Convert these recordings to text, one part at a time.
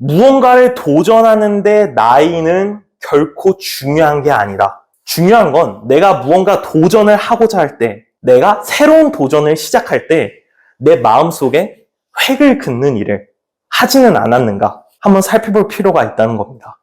무언가를 도전하는데 나이는 결코 중요한 게 아니다. 중요한 건 내가 무언가 도전을 하고자 할 때, 내가 새로운 도전을 시작할 때 내 마음속에 획을 긋는 일을 하지는 않았는가 한번 살펴볼 필요가 있다는 겁니다.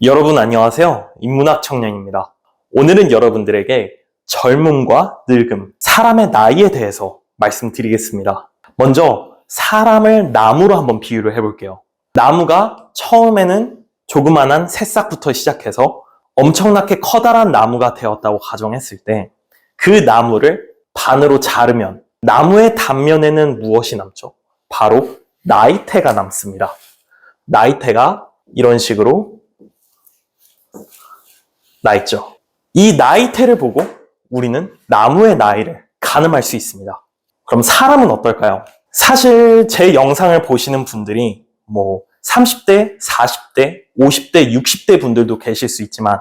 여러분 안녕하세요. 인문학 청년입니다. 오늘은 여러분들에게 젊음과 늙음, 사람의 나이에 대해서 말씀드리겠습니다. 먼저 사람을 나무로 한번 비유를 해볼게요. 나무가 처음에는 조그만한 새싹부터 시작해서 엄청나게 커다란 나무가 되었다고 가정했을 때 그 나무를 반으로 자르면 나무의 단면에는 무엇이 남죠? 바로 나이테가 남습니다. 나이테가 이런 식으로 나 있죠. 이 나이테를 보고 우리는 나무의 나이를 가늠할 수 있습니다. 그럼 사람은 어떨까요? 사실 제 영상을 보시는 분들이 30대, 40대, 50대, 60대 분들도 계실 수 있지만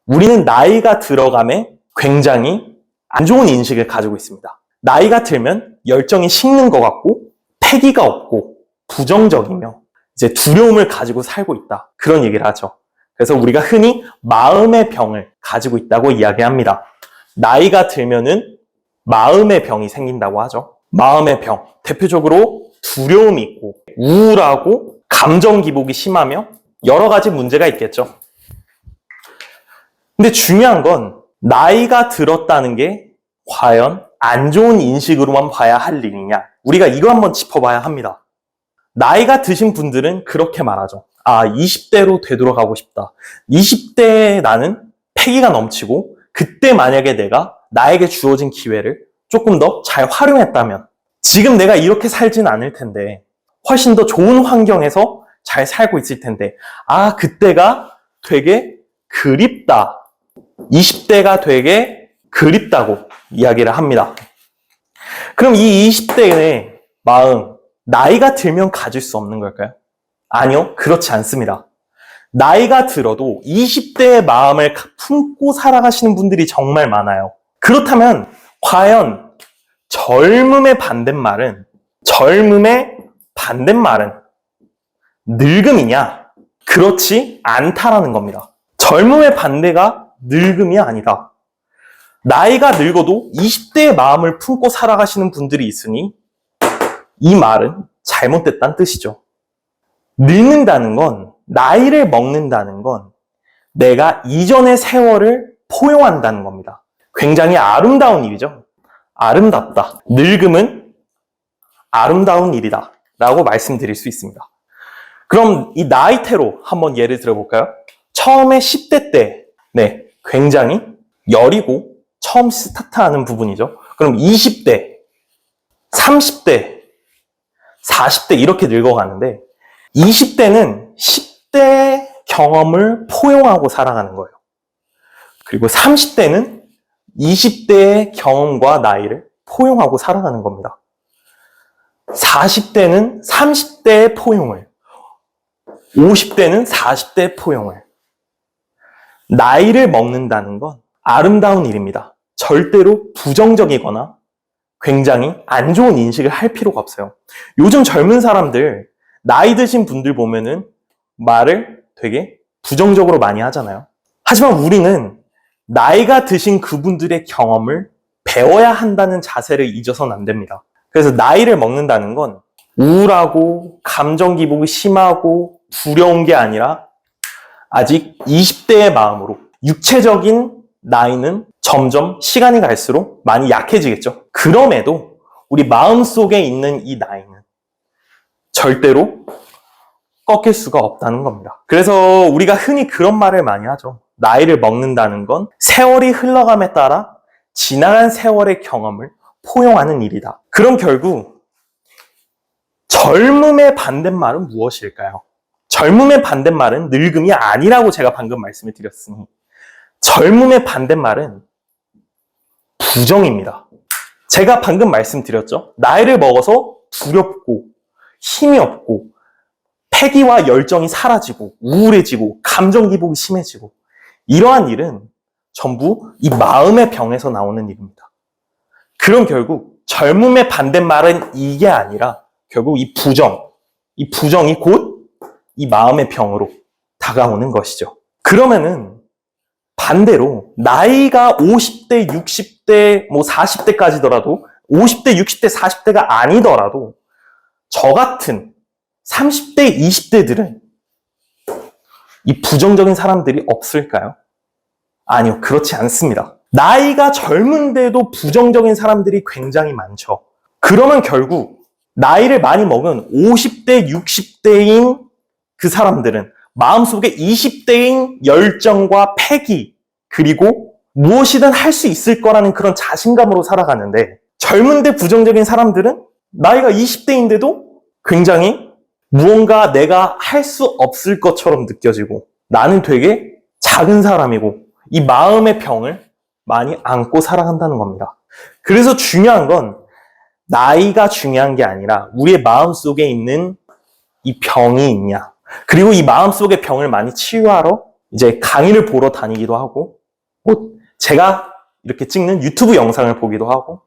우리는 나이가 들어감에 굉장히 안 좋은 인식을 가지고 있습니다. 나이가 들면 열정이 식는 것 같고 패기가 없고 부정적이며 이제 두려움을 가지고 살고 있다. 그런 얘기를 하죠. 그래서 우리가 흔히 마음의 병을 가지고 있다고 이야기합니다. 나이가 들면은 마음의 병이 생긴다고 하죠. 마음의 병. 대표적으로 두려움이 있고 우울하고 감정 기복이 심하며 여러 가지 문제가 있겠죠. 근데 중요한 건 나이가 들었다는 게 과연 안 좋은 인식으로만 봐야 할 일이냐. 우리가 이거 한번 짚어봐야 합니다. 나이가 드신 분들은 그렇게 말하죠. 20대로 되돌아가고 싶다. 20대에 나는 패기가 넘치고 그때 만약에 내가 나에게 주어진 기회를 조금 더 잘 활용했다면 지금 내가 이렇게 살진 않을 텐데 훨씬 더 좋은 환경에서 잘 살고 있을 텐데 그때가 되게 그립다. 20대가 되게 그립다고 이야기를 합니다. 그럼 이 20대의 마음, 나이가 들면 가질 수 없는 걸까요? 아니요, 그렇지 않습니다. 나이가 들어도 20대의 마음을 품고 살아가시는 분들이 정말 많아요. 그렇다면 과연 젊음의 반대말은 늙음이냐? 그렇지 않다라는 겁니다. 젊음의 반대가 늙음이 아니다. 나이가 늙어도 20대의 마음을 품고 살아가시는 분들이 있으니 이 말은 잘못됐다는 뜻이죠. 늙는다는 건, 나이를 먹는다는 건 내가 이전의 세월을 포용한다는 겁니다. 굉장히 아름다운 일이죠. 아름답다. 늙음은 아름다운 일이다. 라고 말씀드릴 수 있습니다. 그럼 이 나이테로 한번 예를 들어볼까요? 처음에 10대 때, 굉장히 여리고 처음 스타트하는 부분이죠. 그럼 20대, 30대, 40대 이렇게 늙어가는데 20대는 10대 경험을 포용하고 살아가는 거예요. 그리고 30대는 20대의 경험과 나이를 포용하고 살아가는 겁니다. 40대는 30대의 포용을, 50대는 40대의 포용을. 나이를 먹는다는 건 아름다운 일입니다. 절대로 부정적이거나 굉장히 안 좋은 인식을 할 필요가 없어요. 요즘 젊은 사람들, 나이 드신 분들 보면은 말을 되게 부정적으로 많이 하잖아요. 하지만 우리는 나이가 드신 그분들의 경험을 배워야 한다는 자세를 잊어서는 안 됩니다. 그래서 나이를 먹는다는 건 우울하고 감정 기복이 심하고 두려운 게 아니라 아직 20대의 마음으로 육체적인 나이는 점점 시간이 갈수록 많이 약해지겠죠. 그럼에도 우리 마음속에 있는 이 나이는 절대로 꺾일 수가 없다는 겁니다. 그래서 우리가 흔히 그런 말을 많이 하죠. 나이를 먹는다는 건 세월이 흘러감에 따라 지나간 세월의 경험을 포용하는 일이다. 그럼 결국 젊음의 반대말은 무엇일까요? 젊음의 반대말은 늙음이 아니라고 제가 방금 말씀을 드렸으니 젊음의 반대말은 부정입니다. 제가 방금 말씀드렸죠. 나이를 먹어서 두렵고 힘이 없고 패기와 열정이 사라지고 우울해지고 감정 기복이 심해지고 이러한 일은 전부 이 마음의 병에서 나오는 일입니다. 그럼 결국 젊음의 반대말은 이게 아니라 결국 이 부정이 곧 이 마음의 병으로 다가오는 것이죠. 그러면은 반대로 나이가 50대, 60대, 40대까지더라도 50대, 60대, 40대가 아니더라도 저 같은 30대, 20대들은 이 부정적인 사람들이 없을까요? 아니요, 그렇지 않습니다. 나이가 젊은데도 부정적인 사람들이 굉장히 많죠. 그러면 결국 나이를 많이 먹은 50대, 60대인 그 사람들은 마음속에 20대인 열정과 패기 그리고 무엇이든 할 수 있을 거라는 그런 자신감으로 살아가는데 젊은데 부정적인 사람들은 나이가 20대인데도 굉장히 무언가 내가 할 수 없을 것처럼 느껴지고 나는 되게 작은 사람이고 이 마음의 병을 많이 안고 살아간다는 겁니다. 그래서 중요한 건 나이가 중요한 게 아니라 우리의 마음속에 있는 이 병이 있냐. 그리고 이 마음속의 병을 많이 치유하러 이제 강의를 보러 다니기도 하고 제가 이렇게 찍는 유튜브 영상을 보기도 하고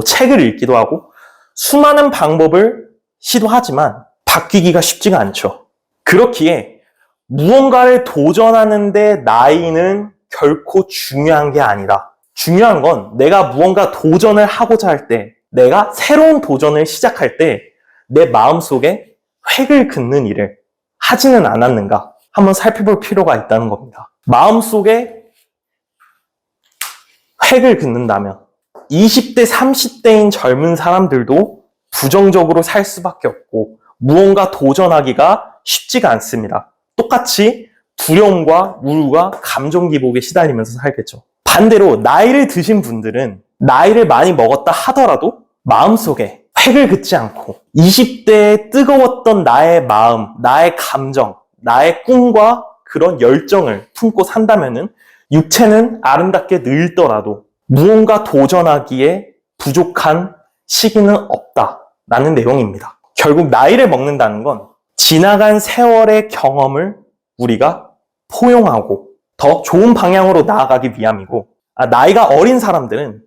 책을 읽기도 하고 수많은 방법을 시도하지만 바뀌기가 쉽지가 않죠. 그렇기에 무언가를 도전하는데 나이는 결코 중요한 게 아니다. 중요한 건 내가 무언가 도전을 하고자 할 때, 내가 새로운 도전을 시작할 때 내 마음속에 획을 긋는 일을 하지는 않았는가 한번 살펴볼 필요가 있다는 겁니다. 마음속에 획을 긋는다면 20대, 30대인 젊은 사람들도 부정적으로 살 수밖에 없고 무언가 도전하기가 쉽지가 않습니다. 똑같이 두려움과 우울과 감정 기복에 시달리면서 살겠죠. 반대로 나이를 드신 분들은 나이를 많이 먹었다 하더라도 마음속에 획을 긋지 않고 20대에 뜨거웠던 나의 마음, 나의 감정, 나의 꿈과 그런 열정을 품고 산다면은 육체는 아름답게 늙더라도 무언가 도전하기에 부족한 시기는 없다라는 내용입니다. 결국 나이를 먹는다는 건 지나간 세월의 경험을 우리가 포용하고 더 좋은 방향으로 나아가기 위함이고 나이가 어린 사람들은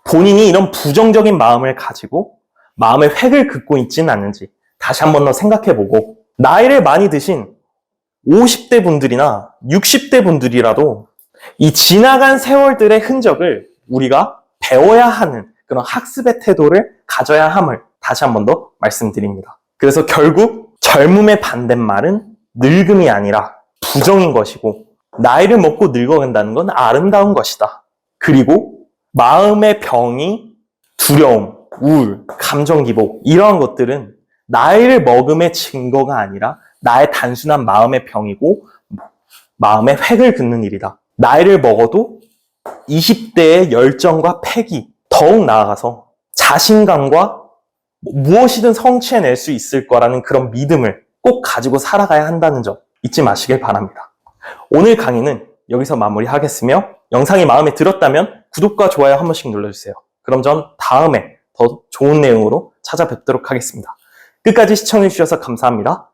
본인이 이런 부정적인 마음을 가지고 마음의 획을 긋고 있지는 않는지 다시 한 번 더 생각해보고 나이를 많이 드신 50대 분들이나 60대 분들이라도 이 지나간 세월들의 흔적을 우리가 배워야 하는 그런 학습의 태도를 가져야 함을 다시 한 번 더 말씀드립니다. 그래서 결국 젊음의 반대말은 늙음이 아니라 부정인 것이고 나이를 먹고 늙어간다는 건 아름다운 것이다. 그리고 마음의 병이 두려움, 우울, 감정 기복 이러한 것들은 나이를 먹음의 증거가 아니라 나의 단순한 마음의 병이고 마음의 획을 긋는 일이다. 나이를 먹어도 20대의 열정과 패기, 더욱 나아가서 자신감과 무엇이든 성취해낼 수 있을 거라는 그런 믿음을 꼭 가지고 살아가야 한다는 점 잊지 마시길 바랍니다. 오늘 강의는 여기서 마무리하겠으며 영상이 마음에 들었다면 구독과 좋아요 한 번씩 눌러주세요. 그럼 전 다음에 더 좋은 내용으로 찾아뵙도록 하겠습니다. 끝까지 시청해주셔서 감사합니다.